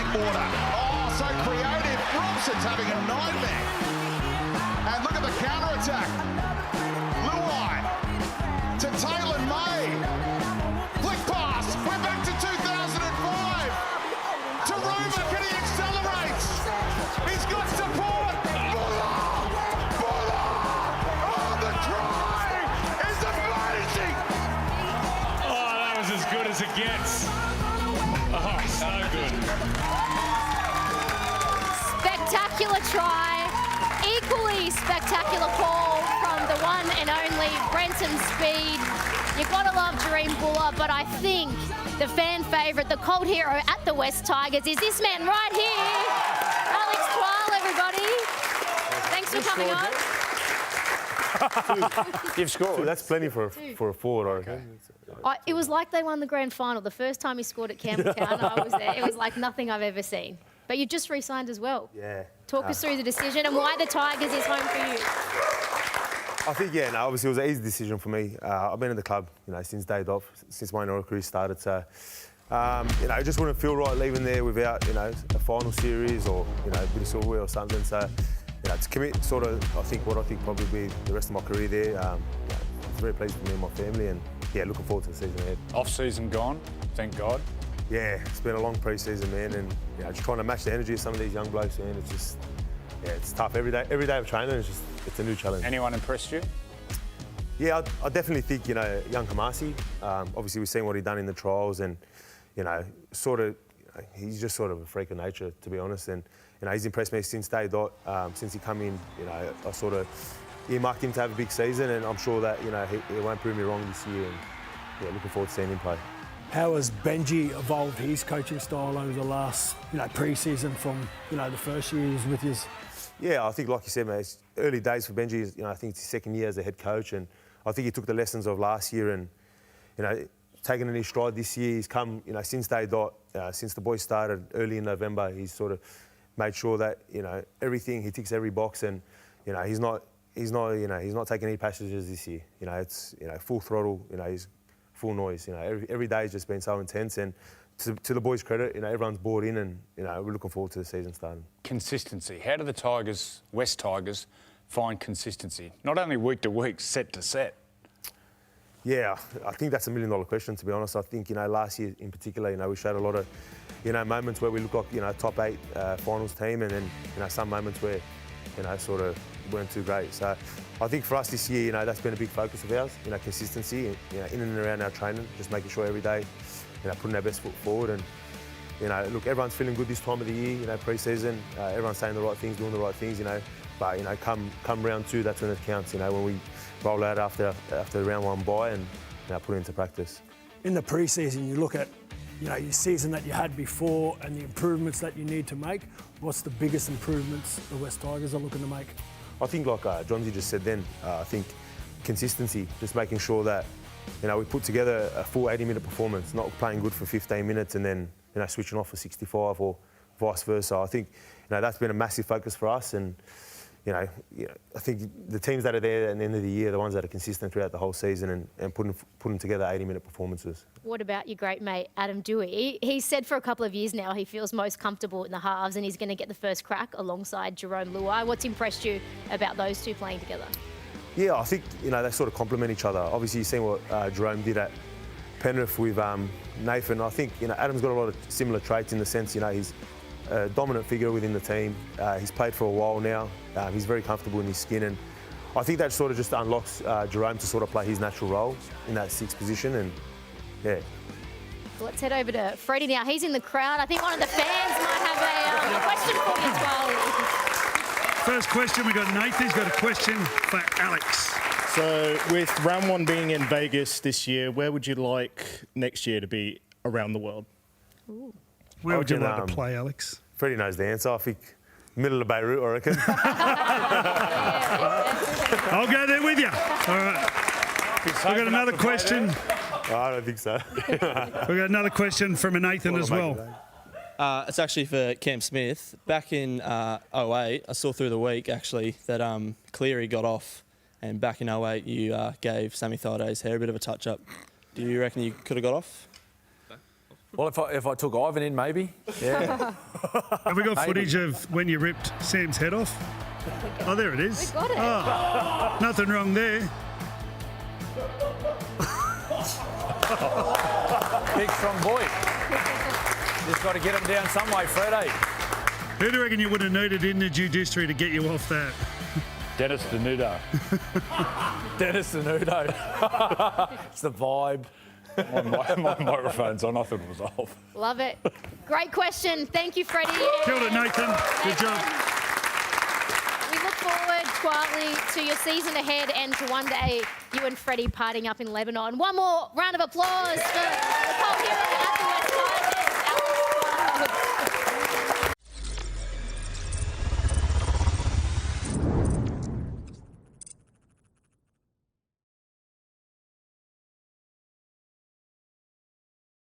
drink water. Oh, so creative. Robson's having a nightmare. And look at the counter-attack. Luai to Taylor May. Flick pass. We're back to 2005. To Roma, can he accelerate? He's got support. Buller! Buller! Oh, the try is amazing! Oh, that was as good as it gets. Oh, so good. Spectacular try. Equally spectacular call from the one and only Brenton Speed. You've got to love Jareem Buller, but I think the fan favourite, the cold hero at the West Tigers is this man right here. Alex Twal, everybody. Thanks for coming on. You've scored. So that's plenty for a forward, I reckon. It was like they won the grand final. The first time he scored at Campbelltown, I was there. It was like nothing I've ever seen. But you just re-signed as well. Yeah. Talk us through the decision and why the Tigers is home for you. I think, obviously it was an easy decision for me. I've been in the club, since day dot, since my NRL career started. So, it just wouldn't feel right leaving there without, a final series or, a bit of silverware or something. So, to commit I think probably be the rest of my career there. It's very pleased for me and my family and, looking forward to the season ahead. Off-season gone, thank God. Yeah, it's been a long pre-season, man, and just trying to match the energy of some of these young blokes, man. It's just, it's tough. Every day of training, it's a new challenge. Anyone impressed you? Yeah, I definitely think, young Kamasi. Obviously, we've seen what he's done in the trials, and he's just sort of a freak of nature, to be honest. And he's impressed me since day dot. Since he come in, I sort of earmarked him to have a big season, and I'm sure that he won't prove me wrong this year. And looking forward to seeing him play. How has Benji evolved his coaching style over the last, pre-season from, the first year he was with you? Yeah, I think, like you said, mate, it's early days for Benji. I think it's his second year as a head coach, and I think he took the lessons of last year and, taken in his stride this year. He's come, since day dot, since the boys started early in November, he's sort of made sure that, everything, he ticks every box, and, he's not taking any passages this year. It's, full throttle, he's full noise. Every day has just been so intense, and to the boys' credit, everyone's bought in, and we're looking forward to the season starting. Consistency. How do the Tigers, West Tigers, find consistency? Not only week to week, set to set. Yeah, I think that's $1 million question, to be honest. I think, last year in particular, we showed a lot of, moments where we looked like, top 8 finals team, and then, some moments where, sort of weren't too great. So I think for us this year, that's been a big focus of ours, consistency, in and around our training, just making sure every day, putting our best foot forward. And, look, everyone's feeling good this time of the year, pre-season. Everyone's saying the right things, doing the right things, But, come round 2, that's when it counts, when we roll out after the round 1 bye and, put it into practice. In the pre-season, you look at, your season that you had before and the improvements that you need to make. What's the biggest improvements the West Tigers are looking to make? I think, like Johnsy just said then, I think consistency, just making sure that, we put together a full 80-minute performance, not playing good for 15 minutes and then, switching off for 65 or vice versa. I think, that's been a massive focus for us, and, I think the teams that are there at the end of the year, the ones that are consistent throughout the whole season and putting together 80-minute performances. What about your great mate, Adam Dewey? He's said for a couple of years now he feels most comfortable in the halves and he's going to get the first crack alongside Jerome Luai. What's impressed you about those two playing together? Yeah, I think, they sort of complement each other. Obviously, you've seen what Jerome did at Penrith with Nathan. I think, Adam's got a lot of similar traits in the sense, he's a dominant figure within the team. He's played for a while now. He's very comfortable in his skin, and I think that sort of just unlocks Jerome to sort of play his natural role in that 6th position, and yeah. Let's head over to Freddie now. He's in the crowd. I think one of the fans might have a question for you as well. First question, we've got Nathan. He's got a question for Alex. So with round 1 being in Vegas this year, where would you like next year to be around the world? Ooh. Where would you like to play, Alex? Freddie knows the answer. I think middle of Beirut, I reckon. I'll go there with you. All right. We've got another question. I don't think so. We've got another question from Nathan as well. It's actually for Cam Smith. Back in 08, I saw through the week, actually, that Cleary got off. And back in 08, you gave Sammy Thaida's hair a bit of a touch-up. Do you reckon you could have got off? Well, if I took Ivan in, maybe. Yeah. Have we got Maybe. footage of when you ripped Sam's head off? Oh, there it is. We've got it. Oh, nothing wrong there. Big, strong boy. Just got to get him down some way, Fredo. Who do you reckon you would have needed in the judiciary to get you off that? Dennis Denudo. Dennis Denudo. It's the vibe. my microphone's on. I thought it was off. Love it. Great question. Thank you, Freddie. Killed it, Nathan. Good job. We look forward, Twali, to your season ahead and to one day you and Freddie partying up in Lebanon. One more round of applause for the Cole Heroes.